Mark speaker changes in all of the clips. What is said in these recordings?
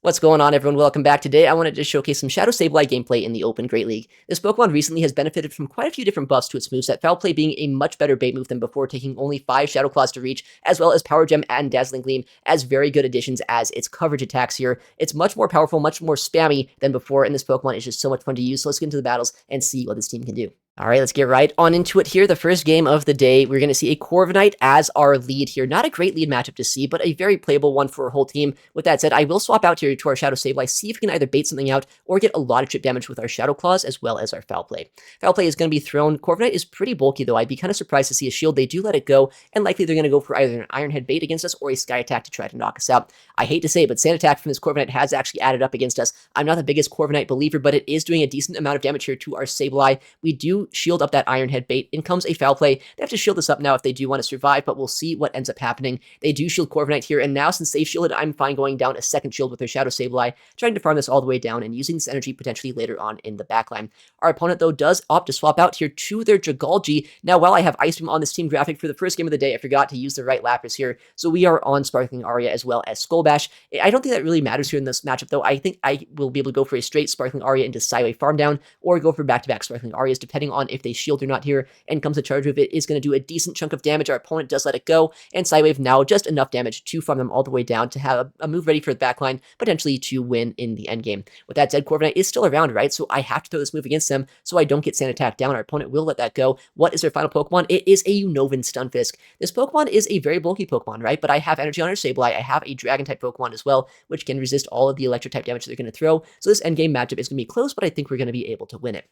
Speaker 1: What's going on, everyone? Welcome back. Today, I wanted to showcase some Shadow Sableye gameplay in the Open Great League. This Pokemon recently has benefited from quite a few different buffs to its moveset, Foul Play being a much better bait move than before, taking only 5 Shadow Claws to reach, as well as Power Gem and Dazzling Gleam as very good additions as its coverage attacks here. It's much more powerful, much more spammy than before, and this Pokemon is just so much fun to use. So let's get into the battles and see what this team can do. All right, let's get right on into it here. The first game of the day, we're going to see a Corviknight as our lead here. Not a great lead matchup to see, but a very playable one for our whole team. With that said, I will swap out here to our Shadow Sableye, see if we can either bait something out or get a lot of chip damage with our Shadow Claws as well as our Foul Play. Foul Play is going to be thrown. Corviknight is pretty bulky though. I'd be kind of surprised to see a shield. They do let it go, and likely they're going to go for either an Iron Head bait against us or a Sky Attack to try to knock us out. I hate to say it, but Sand Attack from this Corviknight has actually added up against us. I'm not the biggest Corviknight believer, but it is doing a decent amount of damage here to our Sableye. We do shield up that Iron Head bait. In comes a Foul Play. They have to shield this up now if they do want to survive, but we'll see what ends up happening. They do shield Corviknight here, and now since they've shielded, I'm fine going down a second shield with their Shadow Sableye, trying to farm this all the way down and using this energy potentially later on in the backline. Our opponent, though, does opt to swap out here to their Dragalge. Now, while I have Ice Beam on this team graphic for the first game of the day, I forgot to use the right Lapras here, so we are on Sparkling Aria as well as Skull Bash. I don't think that really matters here in this matchup, though. I think I will be able to go for a straight Sparkling Aria into Sableye farm down, or go for back-to-back Sparkling Arias, depending on if they shield or not here, and comes a charge with it is going to do a decent chunk of damage. Our opponent does let it go, and Psywave now just enough damage to farm them all the way down to have a move ready for the backline, potentially to win in the endgame. With that said, Corviknight is still around, right? So I have to throw this move against them so I don't get Sand Attack down. Our opponent will let that go. What is their final Pokemon? It is a Unova Stunfisk. This Pokemon is a very bulky Pokemon, right? But I have energy on our Sableye. I have a Dragon-type Pokemon as well, which can resist all of the Electric-type damage they're going to throw. So this endgame matchup is going to be close, but I think we're going to be able to win it.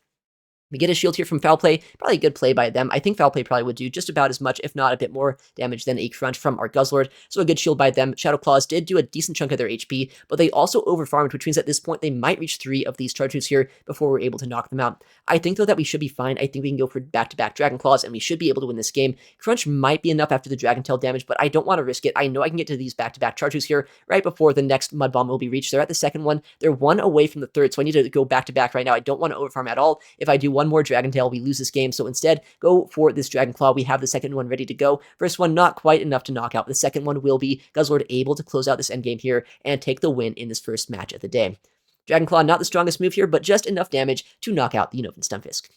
Speaker 1: We get a shield here from Foul Play, probably a good play by them. I think Foul Play probably would do just about as much, if not a bit more damage than a Crunch from our Guzzlord, so a good shield by them. Shadow Claws did do a decent chunk of their HP, but they also overfarmed, which means at this point they might reach 3 of these charges here before we're able to knock them out. I think, though, that we should be fine. I think we can go for back-to-back Dragon Claws, and we should be able to win this game. Crunch might be enough after the Dragon Tail damage, but I don't want to risk it. I know I can get to these back-to-back charges here right before the next Mud Bomb will be reached. They're at the second one. They're 1 away from the third, so I need to go back-to-back right now. I don't want to overfarm at all. If I do one more Dragon Tail, we lose this game, so instead go for this Dragon Claw. We have the second one ready to go. First one not quite enough to knock out. The second one will be Guzzlord able to close out this endgame here and take the win in this first match of the day. Dragon Claw, not the strongest move here, but just enough damage to knock out the Unova Stunfisk.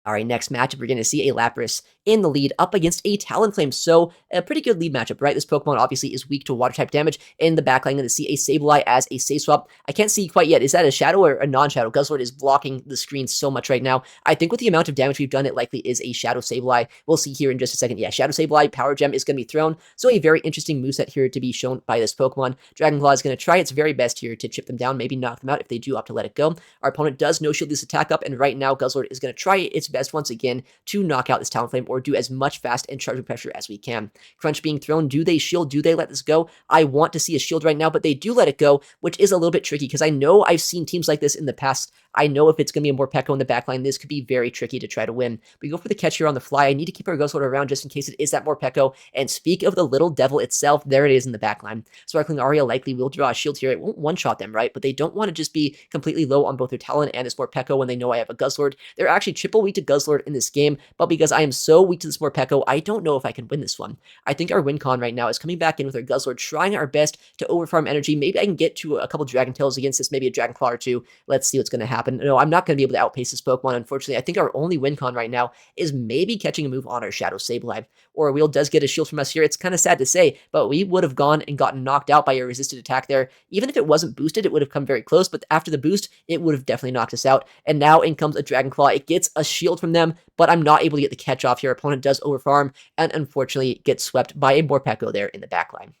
Speaker 1: All right, next matchup, we're going to see a Lapras in the lead up against a Talonflame. So a pretty good lead matchup, right? This Pokemon obviously is weak to water-type damage. In the backline, I'm going to see a Sableye as a Safe Swap. I can't see quite yet. Is that a Shadow or a non-Shadow? Guzzlord is blocking the screen so much right now. I think with the amount of damage we've done, it likely is a Shadow Sableye. We'll see here in just a second. Yeah, Shadow Sableye, Power Gem is going to be thrown. So a very interesting moveset here to be shown by this Pokemon. Dragon Claw is going to try its very best here to chip them down, maybe knock them out if they do opt to let it go. Our opponent does no-shield this attack up, and right now Guzzlord is going to try its best once again to knock out this Talonflame or do as much fast and charging pressure as we can. Crunch being thrown. Do they shield? Do they let this go? I want to see a shield right now, but they do let it go, which is a little bit tricky because I know I've seen teams like this in the past. I know if it's going to be a Morpeko in the backline, this could be very tricky to try to win. We go for the catch here on the fly. I need to keep our Guzzlord around just in case it is that Morpeko. And speak of the little devil itself, there it is in the backline. Sparkling Aria likely will draw a shield here. It won't one-shot them, right? But they don't want to just be completely low on both their Talon and this Morpeko when they know I have a Guzzlord. They're actually triple weak to Guzzlord in this game, but because I am so weak to this Morpeko, I don't know if I can win this one. I think our win con right now is coming back in with our Guzzlord, trying our best to overfarm energy. Maybe I can get to a couple Dragon Tails against this, maybe a Dragon Claw or two. Let's see what's going to happen. No, I'm not going to be able to outpace this Pokemon, unfortunately. I think our only win con right now is maybe catching a move on our Shadow Sableye. Or Wheel does get a shield from us here. It's kind of sad to say, but we would have gone and gotten knocked out by a resisted attack there. Even if it wasn't boosted, it would have come very close, but after the boost, it would have definitely knocked us out. And now in comes a Dragon Claw. It gets a shield from them, but I'm not able to get the catch off here. Our opponent does overfarm and unfortunately gets swept by a Morpeko there in the backline.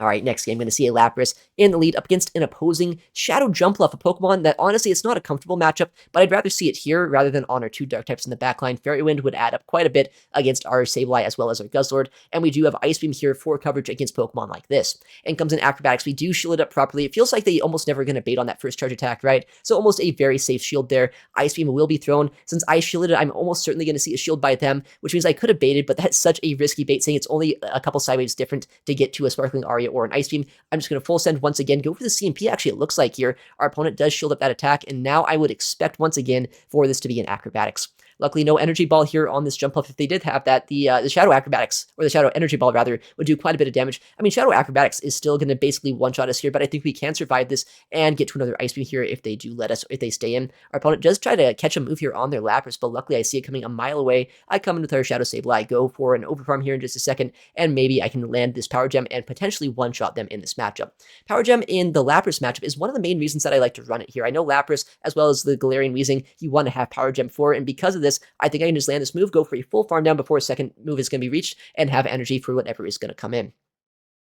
Speaker 1: All right, next game, I'm going to see a Lapras in the lead up against an opposing Shadow Jumpluff, a Pokemon that honestly, it's not a comfortable matchup, but I'd rather see it here rather than on our 2 Dark types in the backline. Fairy Wind would add up quite a bit against our Sableye as well as our Guzzlord, and we do have Ice Beam here for coverage against Pokemon like this. And comes in Acrobatics. We do shield it up properly. It feels like they almost never going to bait on that first charge attack, right? So almost a very safe shield there. Ice Beam will be thrown. Since I shielded it, I'm almost certainly going to see a shield by them, which means I could have baited, but that's such a risky bait, saying it's only a couple sideways different to get to a Sparkling Aria or an Ice Beam. I'm just going to full send once again, go for the CMP, actually, it looks like here. Our opponent does shield up that attack, and now I would expect once again for this to be an Acrobatics. Luckily, no energy ball here on this jump up. If they did have that, the Shadow Acrobatics, or the Shadow Energy Ball rather, would do quite a bit of damage. I mean, Shadow Acrobatics is still going to basically one-shot us here, but I think we can survive this and get to another Ice Beam here if they do let us, if they stay in. Our opponent does try to catch a move here on their Lapras, but luckily I see it coming a mile away. I come in with our Shadow Sableye, go for an Overfarm here in just a second, and maybe I can land this Power Gem and potentially one-shot them in this matchup. Power Gem in the Lapras matchup is one of the main reasons that I like to run it here. I know Lapras, as well as the Galarian Weezing, you want to have Power Gem for, and because of this, I think I can just land this move, go for a full farm down before a second move is going to be reached, and have energy for whatever is going to come in.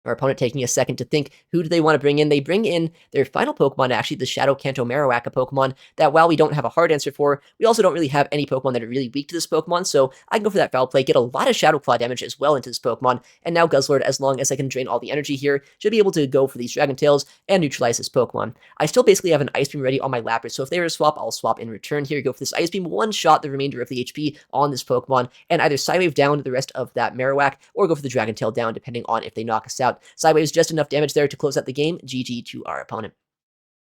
Speaker 1: Our opponent taking a second to think, who do they want to bring in? They bring in their final Pokemon, actually, the Shadow Kanto Marowak, a Pokemon that, while we don't have a hard answer for, we also don't really have any Pokemon that are really weak to this Pokemon, so I can go for that Foul Play, get a lot of Shadow Claw damage as well into this Pokemon, and now Guzzlord, as long as I can drain all the energy here, should be able to go for these Dragon Tails and neutralize this Pokemon. I still basically have an Ice Beam ready on my Lapras, so if they were to swap, I'll swap in return here, go for this Ice Beam, one-shot the remainder of the HP on this Pokemon, and either Psywave down the rest of that Marowak, or go for the Dragon Tail down, depending on if they knock us out. Psywave is just enough damage there to close out the game. GG to our opponent.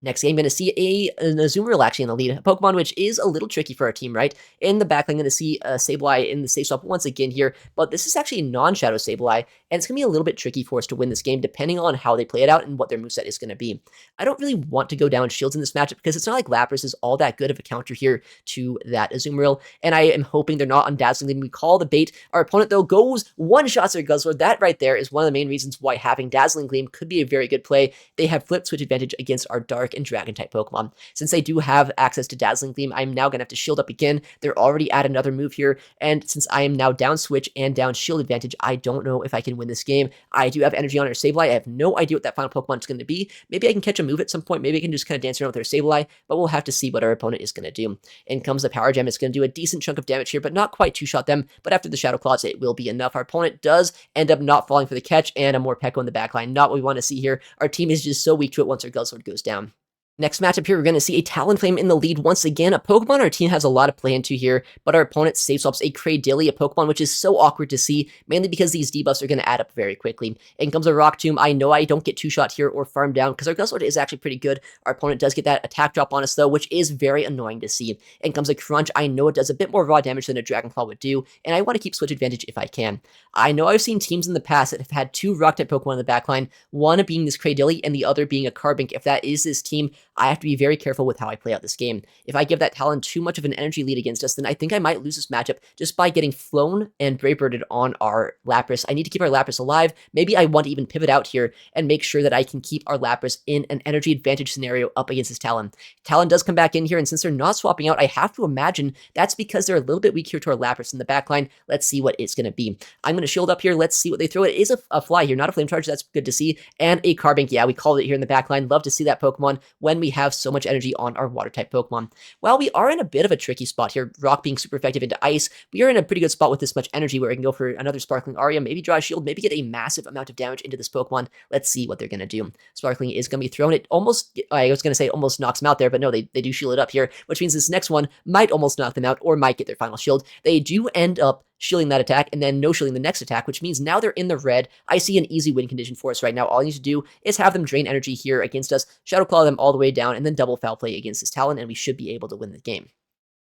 Speaker 1: Next game, I'm going to see an Azumarill actually in the lead. A Pokemon which is a little tricky for our team, right? In the back, I'm going to see Sableye in the safe swap once again here, but this is actually non-Shadow Sableye, and it's going to be a little bit tricky for us to win this game, depending on how they play it out and what their moveset is going to be. I don't really want to go down shields in this matchup, because it's not like Lapras is all that good of a counter here to that Azumarill, and I am hoping they're not on Dazzling Gleam. We call the bait. Our opponent, though, goes one-shots their Guzzlord. That right there is one of the main reasons why having Dazzling Gleam could be a very good play. They have flip switch advantage against our Dark and Dragon type Pokemon. Since they do have access to Dazzling Gleam, I'm now going to have to shield up again. They're already at another move here, and since I am now down switch and down shield advantage, I don't know if I can win this game. I do have energy on our Sableye. I have no idea what that final Pokemon is going to be. Maybe I can catch a move at some point. Maybe I can just kind of dance around with our Sableye, but we'll have to see what our opponent is going to do. In comes the Power Gem. It's going to do a decent chunk of damage here, but not quite two-shot them, but after the Shadow Claws, it will be enough. Our opponent does end up not falling for the catch, and a Morpeko in the backline. Not what we want to see here. Our team is just so weak to it once our Guzzlord goes down. Next matchup here, we're going to see a Talonflame in the lead once again, a Pokemon our team has a lot of play into here, but our opponent safe swaps a Cradily, a Pokemon which is so awkward to see, mainly because these debuffs are going to add up very quickly. In comes a Rock Tomb. I know I don't get two-shot here or farm down, because our Guzzlord is actually pretty good. Our opponent does get that attack drop on us, though, which is very annoying to see. In comes a Crunch. I know it does a bit more raw damage than a Dragon Claw would do, and I want to keep switch advantage if I can. I know I've seen teams in the past that have had two Rock-type Pokemon in the backline, one being this Cradily and the other being a Carbink. If that is this team, I have to be very careful with how I play out this game. If I give that Talon too much of an energy lead against us, then I think I might lose this matchup just by getting flown and Brave Birded on our Lapras. I need to keep our Lapras alive. Maybe I want to even pivot out here and make sure that I can keep our Lapras in an energy advantage scenario up against this Talon. Talon does come back in here, and since they're not swapping out, I have to imagine that's because they're a little bit weak here to our Lapras in the backline. Let's see what it's going to be. I'm going to shield up here. Let's see what they throw. It is a fly here, not a flame charge. That's good to see. And a Carbink. Yeah, we called it here in the backline. Love to see that Pokemon when we have so much energy on our water type Pokemon. While we are in a bit of a tricky spot here, Rock being super effective into Ice, we are in a pretty good spot with this much energy where we can go for another Sparkling Aria, maybe draw a shield, maybe get a massive amount of damage into this Pokemon. Let's see what they're going to do. Sparkling is going to be thrown. It almost, I was going to say almost knocks them out there, but no, they do shield it up here, which means this next one might almost knock them out or might get their final shield. They do end up shielding that attack and then no shielding the next attack, which means now they're in the red. I see an easy win condition for us right now. All I need to do is have them drain energy here against us, Shadow Claw them all the way down, and then double Foul Play against this Talon, and we should be able to win the game.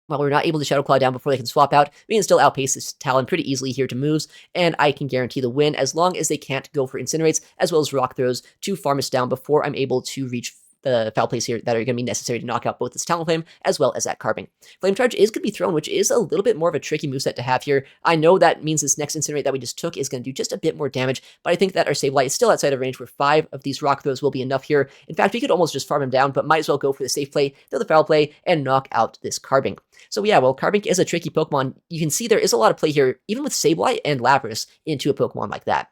Speaker 1: While we're not able to Shadow Claw down before they can swap out, we can still outpace this Talon pretty easily here to moves, and I can guarantee the win as long as they can't go for Incinerates as well as Rock Throws to farm us down before I'm able to reach the foul plays here that are going to be necessary to knock out both this Talonflame as well as that Carbink. Flame Charge is going to be thrown, which is a little bit more of a tricky moveset to have here. I know that means this next Incinerate that we just took is going to do just a bit more damage, but I think that our Sableye is still outside of range where 5 of these Rock Throws will be enough here. In fact, we could almost just farm him down, but might as well go for the safe play, throw the foul play, and knock out this Carbink. So yeah, well, Carbink is a tricky Pokemon. You can see there is a lot of play here, even with Sableye and Lapras, into a Pokemon like that.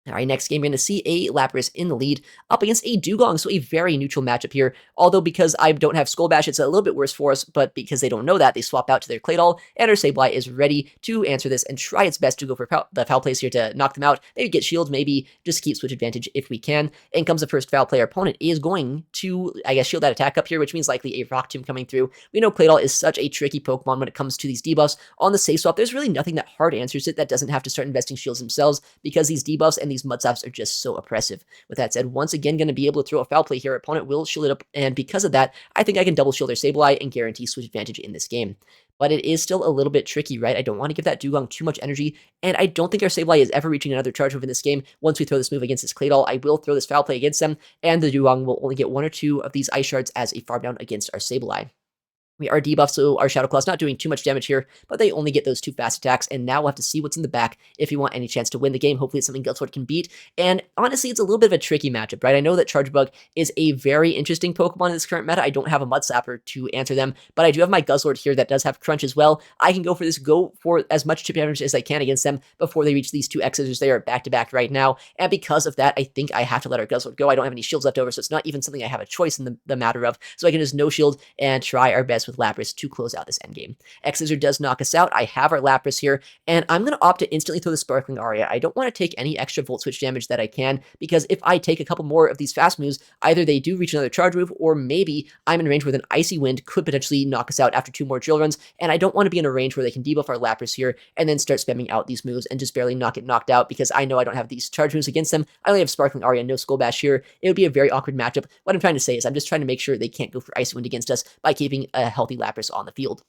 Speaker 1: All right, next game, we're going to see a Lapras in the lead up against a Dugong, so a very neutral matchup here. Although because I don't have Skull Bash, it's a little bit worse for us, but because they don't know that, they swap out to their Claydol, and our Sableye is ready to answer this and try its best to go for the foul plays here to knock them out. Maybe get shields, maybe just keep switch advantage if we can. In comes the first foul play. Our opponent is going to, I guess, shield that attack up here, which means likely a Rock Tomb coming through. We know Claydol is such a tricky Pokemon when it comes to these debuffs. On the safe swap, there's really nothing that hard answers it that doesn't have to start investing shields themselves, because these debuffs and these mud slaps are just so oppressive. With that said, once again, going to be able to throw a foul play here. Our opponent will shield it up, and because of that, I think I can double shield their Sableye and guarantee switch advantage in this game. But it is still a little bit tricky, right? I don't want to give that Dugong too much energy, and I don't think our Sableye is ever reaching another charge move in this game. Once we throw this move against this Claydol, I will throw this Foul Play against them, and the Dugong will only get 1 or 2 of these Ice Shards as a farm down against our Sableye. We are debuffed, so our Shadow Claw's not doing too much damage here, but they only get those 2 fast attacks, and now we'll have to see what's in the back if we want any chance to win the game. Hopefully it's something Gutsword can beat, and honestly, it's a little bit of a tricky matchup, right? I know that Charge Bug is a very interesting Pokemon in this current meta. I don't have a Mud Slapper to answer them, but I do have my Guzzlord here that does have Crunch as well. I can go for as much chip damage as I can against them before they reach these 2 X-Scissors. They are back-to-back right now, and because of that, I think I have to let our Guzzlord go. I don't have any shields left over, so it's not even something I have a choice in the matter of, so I can just no shield and try our best with Lapras to close out this endgame. X-Scissor does knock us out. I have our Lapras here, and I'm going to opt to instantly throw the Sparkling Aria. I don't want to take any extra Volt Switch damage that I can, because if I take a couple more of these fast moves, either they do reach another charge move, or maybe I'm in range where an Icy Wind could potentially knock us out after 2 more drill runs, and I don't want to be in a range where they can debuff our Lapras here, and then start spamming out these moves and just barely not get knocked out, because I know I don't have these charge moves against them. I only have Sparkling Aria and no Skull Bash here. It would be a very awkward matchup. What I'm trying to say is I'm just trying to make sure they can't go for Icy Wind against us by keeping a healthy Lapras on the field.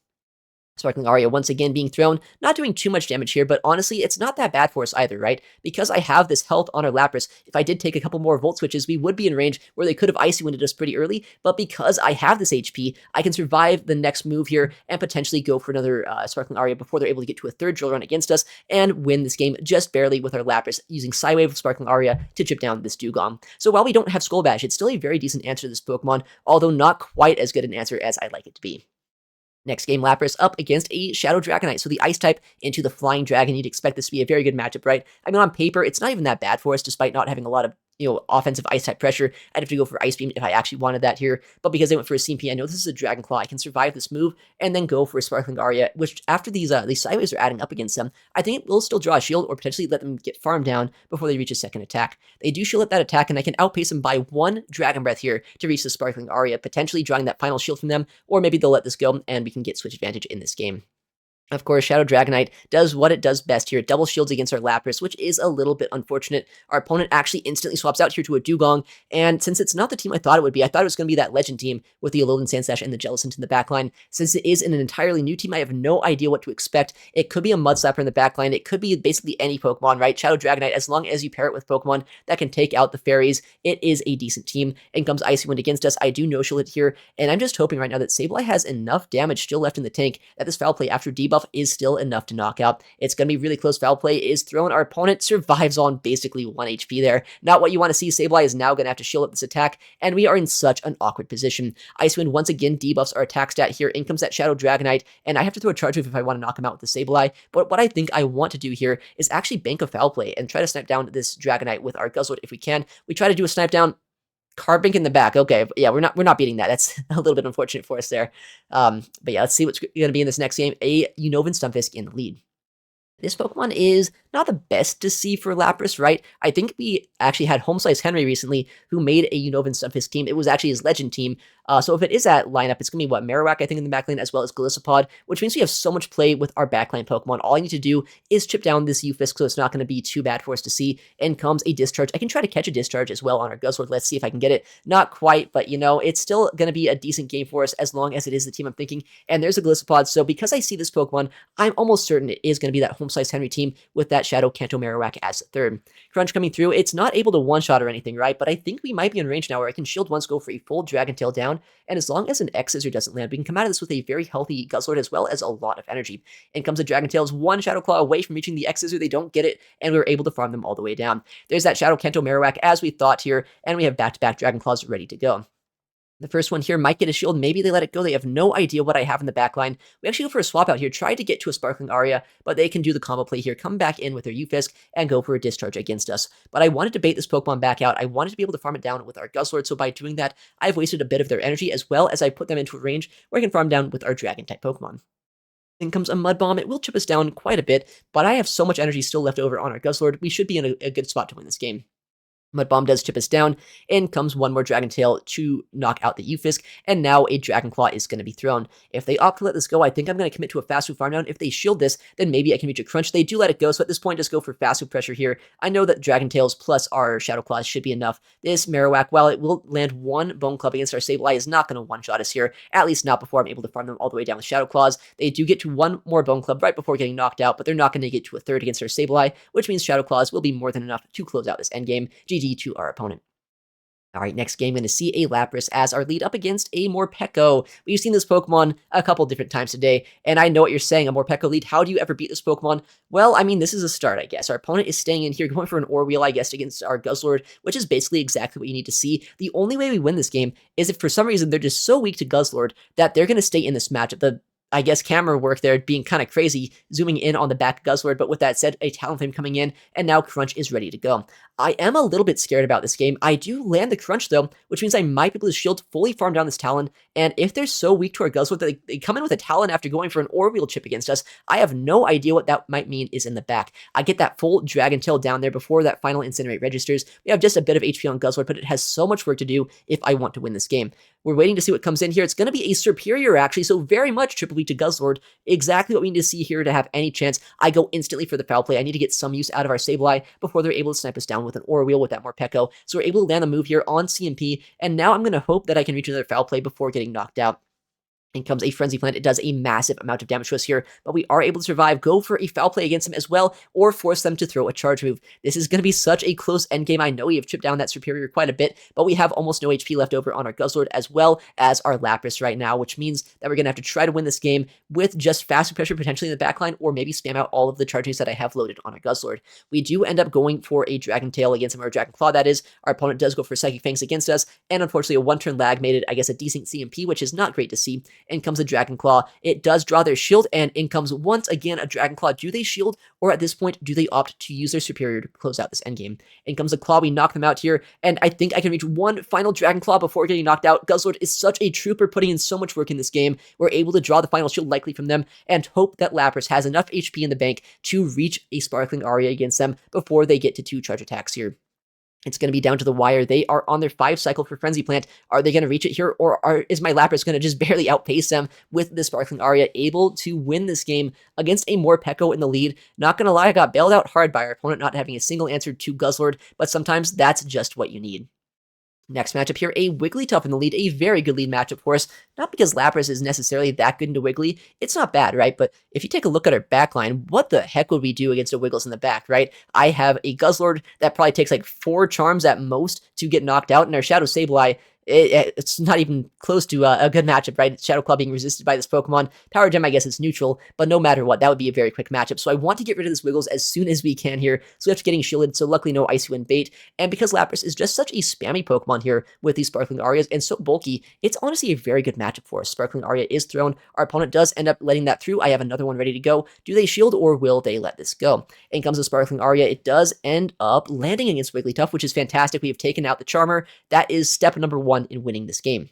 Speaker 1: Sparkling Aria once again being thrown, not doing too much damage here, but honestly, it's not that bad for us either, right? Because I have this health on our Lapras, if I did take a couple more Volt Switches, we would be in range where they could have Icy Winded us pretty early, but because I have this HP, I can survive the next move here and potentially go for another Sparkling Aria before they're able to get to a 3rd drill run against us and win this game just barely with our Lapras, using Psywave with Sparkling Aria to chip down this Dugong. So while we don't have Skull Bash, it's still a very decent answer to this Pokemon, although not quite as good an answer as I'd like it to be. Next game, Lapras up against a Shadow Dragonite. So the Ice type into the Flying Dragon. You'd expect this to be a very good matchup, right? I mean, on paper, it's not even that bad for us, despite not having a lot of offensive Ice type pressure. I'd have to go for Ice Beam if I actually wanted that here. But because they went for a CMP, I know this is a Dragon Claw. I can survive this move and then go for a Sparkling Aria, which after these Sideways are adding up against them, I think it will still draw a shield or potentially let them get farmed down before they reach a second attack. They do shield up that attack, and I can outpace them by 1 Dragon Breath here to reach the Sparkling Aria, potentially drawing that final shield from them, or maybe they'll let this go and we can get switch advantage in this game. Of course, Shadow Dragonite does what it does best here. It double shields against our Lapras, which is a little bit unfortunate. Our opponent actually instantly swaps out here to a Dugong, and since it's not the team I thought it would be, I thought it was going to be that Legend team with the Alolan Sandslash and the Jellicent in the backline. Since it is an entirely new team, I have no idea what to expect. It could be a Mud Slapper in the backline. It could be basically any Pokemon, right? Shadow Dragonite, as long as you pair it with Pokemon that can take out the fairies, it is a decent team. And comes Icy Wind against us. I do no-shield it here, and I'm just hoping right now that Sableye has enough damage still left in the tank that this Foul Play after debuff is still enough to knock out. It's going to be really close. Foul Play is thrown. Our opponent survives on basically 1 HP there. Not what you want to see. Sableye is now going to have to shield up this attack, and we are in such an awkward position. Ice Wind once again debuffs our attack stat here. In comes that Shadow Dragonite, and I have to throw a charge move if I want to knock him out with the Sableye. But what I think I want to do here is actually bank a Foul Play and try to snipe down this Dragonite with our Guzzlord if we can. We try to do a snipe down. Carbink in the back. Okay, yeah, we're not beating that. That's a little bit unfortunate for us there. But yeah, let's see what's going to be in this next game. A Unova Stunfisk in the lead. This Pokemon is not the best to see for Lapras, right? I think we actually had Home Slice Henry recently who made a Unova Stunfisk team. It was actually his Legend team. So if it is that lineup, it's going to be, Marowak, I think, in the backline, as well as Golisopod, which means we have so much play with our backline Pokemon. All I need to do is chip down this Ufisk, so it's not going to be too bad for us to see. And comes a Discharge. I can try to catch a Discharge as well on our Guzzlord. Let's see if I can get it. Not quite, but, it's still going to be a decent game for us as long as it is the team I'm thinking. And there's a Golisopod, so because I see this Pokemon, I'm almost certain it is going to be that Home Slice Henry team with that Shadow Kanto Marowak as third. Crunch coming through. It's not able to one-shot or anything, right? But I think we might be in range now where I can shield once, go for a full Dragon Tail down, and as long as an X-Scissor doesn't land, we can come out of this with a very healthy Guzzlord as well as a lot of energy. In comes the Dragon Tails, 1 Shadow Claw away from reaching the X-Scissor. They don't get it, and we were able to farm them all the way down. There's that Shadow Kanto Marowak as we thought here, and we have back-to-back Dragon Claws ready to go. The first one here might get a shield. Maybe they let it go. They have no idea what I have in the back line. We actually go for a swap out here. Try to get to a Sparkling Aria, but they can do the combo play here. Come back in with their Ufisk and go for a Discharge against us. But I wanted to bait this Pokemon back out. I wanted to be able to farm it down with our Guzzlord. So by doing that, I've wasted a bit of their energy as well as I put them into a range where I can farm down with our Dragon-type Pokemon. Then comes a Mud Bomb. It will chip us down quite a bit, but I have so much energy still left over on our Guzzlord. We should be in a good spot to win this game. Mud Bomb does chip us down, and comes one more Dragon Tail to knock out the Ufisk, and now a Dragon Claw is going to be thrown. If they opt to let this go, I think I'm going to commit to a fast food farm down. If they shield this, then maybe I can reach a crunch. They do let it go, so at this point, just go for fast food pressure here. I know that Dragon Tails plus our Shadow Claws should be enough. This Marowak, while it will land one Bone Club against our Sableye, is not going to one-shot us here, at least not before I'm able to farm them all the way down with Shadow Claws. They do get to one more Bone Club right before getting knocked out, but they're not going to get to a third against our Sableye, which means Shadow Claws will be more than enough to close out this endgame. GG to our opponent. All right, next game, going to see a Lapras as our lead up against a Morpeko. We've seen this Pokemon a couple different times today, and I know what you're saying, a Morpeko lead. How do you ever beat this Pokemon? Well, I mean, this is a start, I guess. Our opponent is staying in here, going for an Orwheel, I guess, against our Guzzlord, which is basically exactly what you need to see. The only way we win this game is if for some reason they're just so weak to Guzzlord that they're going to stay in this matchup. I guess camera work there being kind of crazy, zooming in on the back of Guzzlord, but with that said, a Talonflame coming in, and now Crunch is ready to go. I am a little bit scared about this game. I do land the Crunch though, which means I might be able to shield, fully farm down this Talon, and if they're so weak to our Guzzlord that they come in with a Talon after going for an Orwheel chip against us, I have no idea what that might mean is in the back. I get that full Dragon Tail down there before that final Incinerate registers. We have just a bit of HP on Guzzlord, but it has so much work to do if I want to win this game. We're waiting to see what comes in here. It's going to be a Superior, actually, so very much Triple B to Guzzlord. Exactly what we need to see here to have any chance. I go instantly for the foul play. I need to get some use out of our Sableye before they're able to snipe us down with an Orwheel with that Morpeko. So we're able to land the move here on CMP, and now I'm going to hope that I can reach another foul play before getting knocked out. In comes a Frenzy Plant. It does a massive amount of damage to us here, but we are able to survive, go for a foul play against them as well, or force them to throw a charge move. This is going to be such a close endgame. I know we have chipped down that Superior quite a bit, but we have almost no HP left over on our Guzzlord as well as our Lapras right now, which means that we're going to have to try to win this game with just fast pressure potentially in the backline, or maybe spam out all of the charge moves that I have loaded on our Guzzlord. We do end up going for a Dragon Tail against him, or a Dragon Claw, that is. Our opponent does go for Psychic Fangs against us, and unfortunately a one-turn lag made it, I guess, a decent CMP, which is not great to see. In comes the Dragon Claw. It does draw their shield, and in comes once again a Dragon Claw. Do they shield, or at this point, do they opt to use their Superior to close out this endgame? In comes the Claw. We knock them out here, and I think I can reach one final Dragon Claw before getting knocked out. Guzzlord is such a trooper, putting in so much work in this game. We're able to draw the final shield likely from them, and hope that Lapras has enough HP in the bank to reach a Sparkling Aria against them before they get to 2 charge attacks here. It's going to be down to the wire. They are on their 5 cycle for Frenzy Plant. Are they going to reach it here, or is my Lapras going to just barely outpace them with the Sparkling Aria, able to win this game against a Morpeko in the lead? Not going to lie, I got bailed out hard by our opponent not having a single answer to Guzzlord, but sometimes that's just what you need. Next matchup here, a Wigglytuff in the lead, a very good lead matchup for us. Not because Lapras is necessarily that good into Wiggly. It's not bad, right? But if you take a look at our backline, what the heck would we do against a Wiggles in the back, right? I have a Guzzlord that probably takes like 4 charms at most to get knocked out, and our Shadow Sableye, it's not even close to a good matchup, right? Shadow Claw being resisted by this Pokemon. Power Gem, I guess, is neutral, but no matter what, that would be a very quick matchup. So I want to get rid of this Wiggles as soon as we can here. So we have to getting shielded, so luckily no Icy Wind bait. And because Lapras is just such a spammy Pokemon here with these Sparkling Arias and so bulky, it's honestly a very good matchup for us. Sparkling Aria is thrown. Our opponent does end up letting that through. I have another one ready to go. Do they shield, or will they let this go? In comes the Sparkling Aria. It does end up landing against Wigglytuff, which is fantastic. We have taken out the Charmer. That is step number 1 in winning this game.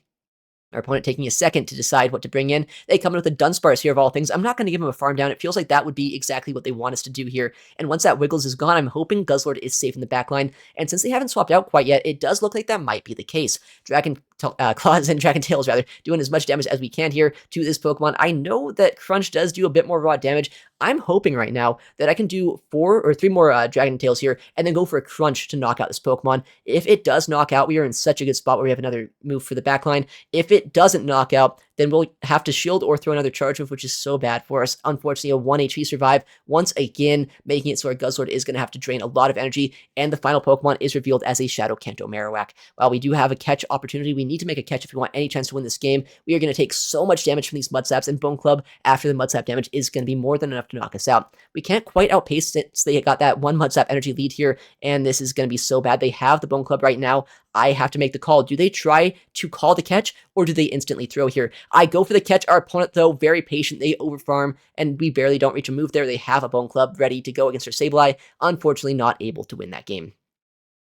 Speaker 1: Our opponent taking a second to decide what to bring in. They come in with a Dunsparce here of all things. I'm not going to give them a farm down. It feels like that would be exactly what they want us to do here. And once that Wiggles is gone, I'm hoping Guzzlord is safe in the backline. And since they haven't swapped out quite yet, it does look like that might be the case. Dragon Claws and Dragon Tails, rather, doing as much damage as we can here to this Pokemon. I know that Crunch does do a bit more raw damage. I'm hoping right now that I can do 4 or 3 more Dragon Tails here and then go for a Crunch to knock out this Pokemon. If it does knock out, we are in such a good spot where we have another move for the backline. If it doesn't knock out, then we'll have to shield or throw another charge move, which is so bad for us. Unfortunately, a 1 HP survive, once again, making it so our Guzzlord is going to have to drain a lot of energy, and the final Pokemon is revealed as a Shadow Kanto Marowak. While we do have a catch opportunity, we need to make a catch if we want any chance to win this game. We are going to take so much damage from these Mud Slaps, and Bone Club after the Mud Slap damage is going to be more than enough to knock us out. We can't quite outpace since they got that 1 Mud Slap energy lead here, and this is going to be so bad. They have the Bone Club right now. I have to make the call. Do they try to call the catch, or do they instantly throw here? I go for the catch. Our opponent, though, very patient. They overfarm, and we barely don't reach a move there. They have a Bone Club ready to go against our Sableye. Unfortunately, not able to win that game.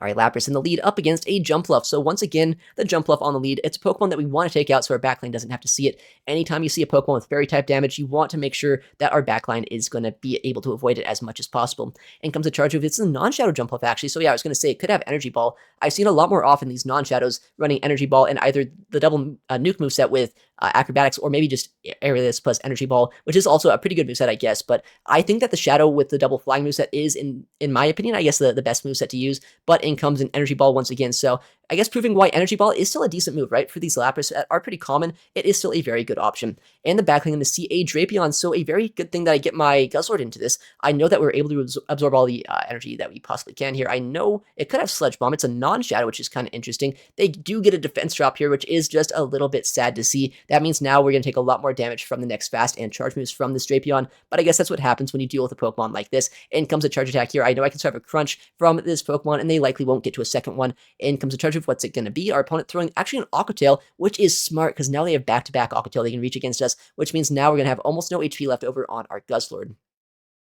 Speaker 1: Alright, Lapras in the lead up against a Jumpluff. So once again, the Jumpluff on the lead. It's a Pokemon that we want to take out so our backline doesn't have to see it. Anytime you see a Pokemon with Fairy-type damage, you want to make sure that our backline is going to be able to avoid it as much as possible. And comes a charge move. It's a non-shadow Jumpluff, actually. So yeah, I was going to say it could have Energy Ball. I've seen a lot more often these non-shadows running Energy Ball and either the double nuke moveset with Acrobatics, or maybe just Aerialist plus Energy Ball, which is also a pretty good moveset, I guess. But I think that the Shadow with the double flying moveset is, in my opinion, I guess the best moveset to use. But in comes an Energy Ball once again. So I guess proving why Energy Ball is still a decent move, right? For these Lapras that are pretty common, it is still a very good option. And the backline, I'm going to see a Drapion, so a very good thing that I get my Guzzlord into this. I know that we're able to absorb all the energy that we possibly can here. I know it could have Sludge Bomb. It's a non-shadow, which is kind of interesting. They do get a defense drop here, which is just a little bit sad to see. That means now we're going to take a lot more damage from the next fast and charge moves from this Drapion, but I guess that's what happens when you deal with a Pokemon like this. In comes a charge attack here. I know I can survive a crunch from this Pokemon, and they likely won't get to a second one. In comes a charge move. What's it going to be? Our opponent throwing actually an Aqua Tail, which is smart because now they have back-to-back Aqua Tail they can reach against us, which means now we're going to have almost no HP left over on our Guzzlord.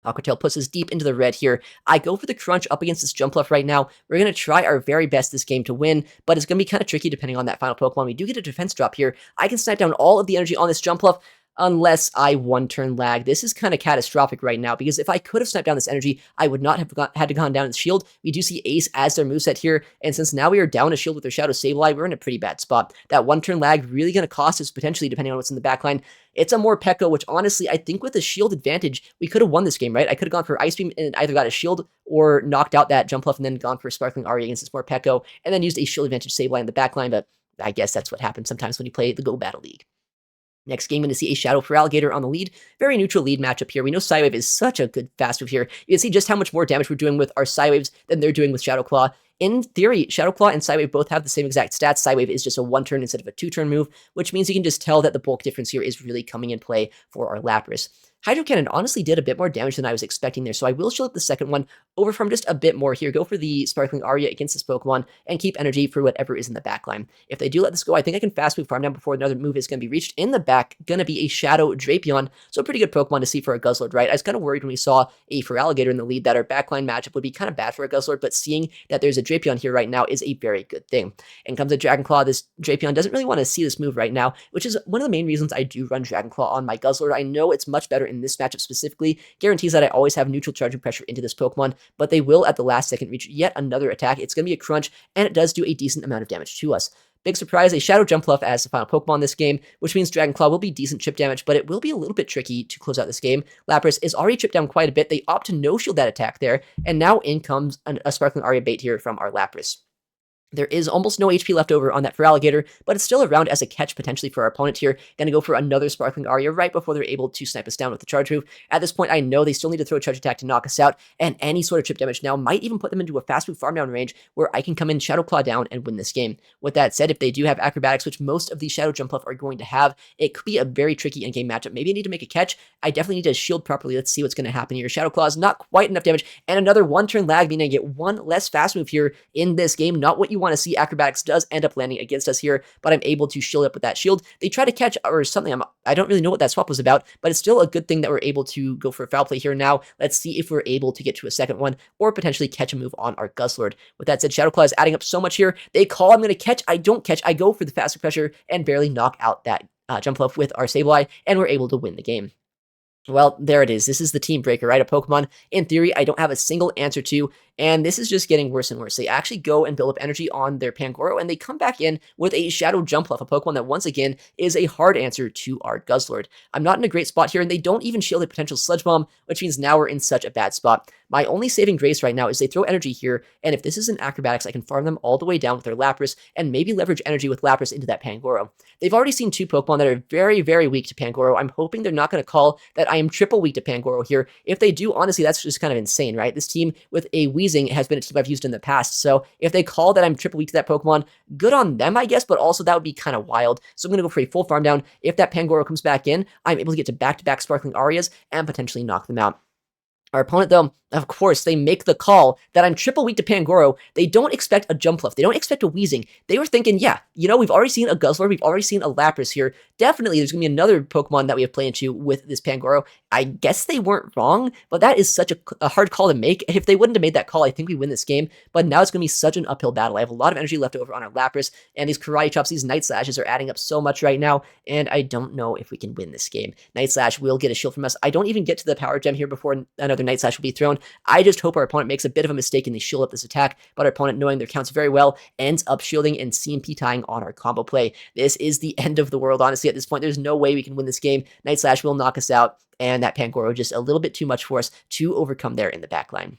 Speaker 1: Aqua Tail puts us deep into the red here. I go for the crunch up against this Jumpluff right now. We're going to try our very best this game to win, but it's going to be kind of tricky depending on that final Pokemon. We do get a defense drop here. I can snipe down all of the energy on this Jumpluff, unless I one-turn lag. This is kind of catastrophic right now, because if I could have sniped down this energy, I would not have had to gone down its shield. We do see Ace as their moveset here, and since now we are down a shield with their Shadow Sableye, we're in a pretty bad spot. That one-turn lag really going to cost us potentially, depending on what's in the backline. It's a Morpeko, which honestly, I think with a shield advantage, we could have won this game, right? I could have gone for Ice Beam and either got a shield or knocked out that Jumpluff and then gone for Sparkling Aria against this Morpeko, and then used a shield advantage Sableye in the backline, but I guess that's what happens sometimes when you play the Go Battle League. Next game, going to see a Shadow Feraligatr on the lead. Very neutral lead matchup here. We know Psywave is such a good fast move here. You can see just how much more damage we're doing with our Psywaves than they're doing with Shadow Claw. In theory, Shadow Claw and Psywave both have the same exact stats. Psywave is just a one-turn instead of a two-turn move, which means you can just tell that the bulk difference here is really coming in play for our Lapras. Hydro Cannon honestly did a bit more damage than I was expecting there, so I will shield up the second one, overfarm just a bit more here, go for the Sparkling Aria against this Pokemon, and keep energy for whatever is in the backline. If they do let this go, I think I can fast move farm down before another move is going to be reached. In the back, going to be a Shadow Drapion, so a pretty good Pokemon to see for a Guzzlord, right? I was kind of worried when we saw a Feraligatr in the lead that our backline matchup would be kind of bad for a Guzzlord, but seeing that there's a Drapion here right now is a very good thing. And comes a Dragon Claw. This Drapion doesn't really want to see this move right now, which is one of the main reasons I do run Dragon Claw on my Guzzlord. I know it's much better in this matchup specifically, guarantees that I always have neutral charging pressure into this Pokemon, but they will at the last second reach yet another attack. It's going to be a crunch, and it does do a decent amount of damage to us. Big surprise, a Shadow Jumpluff as the final Pokemon in this game, which means Dragon Claw will be decent chip damage, but it will be a little bit tricky to close out this game. Lapras is already chipped down quite a bit. They opt to no-shield that attack there, and now in comes a Sparkling Aria bait here from our Lapras. There is almost no HP left over on that Feraligatr, but it's still around as a catch potentially for our opponent here. Gonna go for another Sparkling Aria right before they're able to snipe us down with the charge move. At this point, I know they still need to throw a charge attack to knock us out, and any sort of chip damage now might even put them into a fast move farm down range where I can come in Shadow Claw down and win this game. With that said, if they do have Acrobatics, which most of these Shadow Jumpluff are going to have, it could be a very tricky in-game matchup. Maybe I need to make a catch. I definitely need to shield properly. Let's see what's going to happen here. Shadow Claw is not quite enough damage, and another one-turn lag, meaning I get one less fast move here in this game. Not what you want to see. Acrobatics does end up landing against us here, but I'm able to shield up with that shield. They try to catch or something. I don't really know what that swap was about, but it's still a good thing that we're able to go for a foul play here now. Let's see if we're able to get to a second one or potentially catch a move on our Guzzlord. With that said, Shadow Claw is adding up so much here. They call, I'm going to catch. I don't catch. I go for the faster pressure and barely knock out that Jumpluff with our Sableye, and we're able to win the game. Well, there it is. This is the team breaker, right? A Pokemon, in theory, I don't have a single answer to, and this is just getting worse and worse. They actually go and build up energy on their Pangoro, and they come back in with a Shadow Jumpluff, a Pokemon that, once again, is a hard answer to our Guzzlord. I'm not in a great spot here, and they don't even shield a potential Sludge Bomb, which means now we're in such a bad spot. My only saving grace right now is they throw energy here, and if this is an Acrobatics, I can farm them all the way down with their Lapras, and maybe leverage energy with Lapras into that Pangoro. They've already seen two Pokemon that are very, very weak to Pangoro. I'm hoping they're not going to call that I am triple weak to Pangoro here. If they do, honestly, that's just kind of insane, right? This team with a Weezing has been a team I've used in the past, so if they call that I'm triple weak to that Pokemon, good on them, I guess, but also that would be kind of wild. So I'm going to go for a full farm down. If that Pangoro comes back in, I'm able to get to back-to-back Sparkling Arias and potentially knock them out. Our opponent, though, Of course, they make the call that I'm triple weak to Pangoro. They don't expect a Jumpluff. They don't expect a Weezing. They were thinking, yeah, we've already seen a Guzzler. We've already seen a Lapras here. Definitely, there's going to be another Pokemon that we have play into with this Pangoro. I guess they weren't wrong, but that is such a hard call to make. If they wouldn't have made that call, I think we win this game. But now it's going to be such an uphill battle. I have a lot of energy left over on our Lapras, and these Karate Chops, these Night Slashes are adding up so much right now, and I don't know if we can win this game. Night Slash will get a shield from us. I don't even get to the Power Gem here before another Night Slash will be thrown. I just hope our opponent makes a bit of a mistake and they shield up this attack, but our opponent, knowing their counts very well, ends up shielding and CMP tying on our combo play. This is the end of the world, honestly, at this point. There's no way we can win this game. Night Slash will knock us out, and that Pangoro just a little bit too much for us to overcome there in the backline.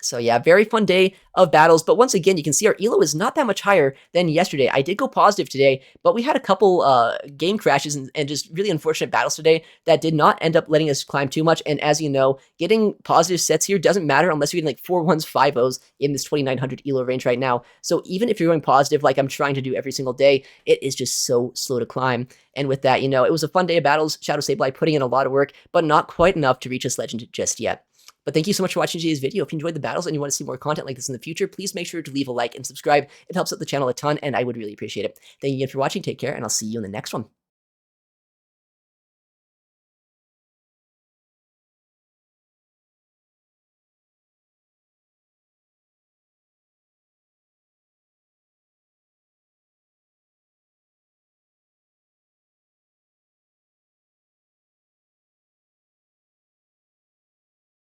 Speaker 1: So yeah, very fun day of battles, but once again, you can see our ELO is not that much higher than yesterday. I did go positive today, but we had a couple game crashes and just really unfortunate battles today that did not end up letting us climb too much, and as you know, getting positive sets here doesn't matter unless you're getting like 4-1s, 5-0s in this 2900 ELO range right now. So even if you're going positive like I'm trying to do every single day, it is just so slow to climb. And with that, it was a fun day of battles. Shadow Sableye putting in a lot of work, but not quite enough to reach this legend just yet. But thank you so much for watching today's video. If you enjoyed the battles and you want to see more content like this in the future, please make sure to leave a like and subscribe. It helps out the channel a ton, and I would really appreciate it. Thank you again for watching. Take care, and I'll see you in the next one.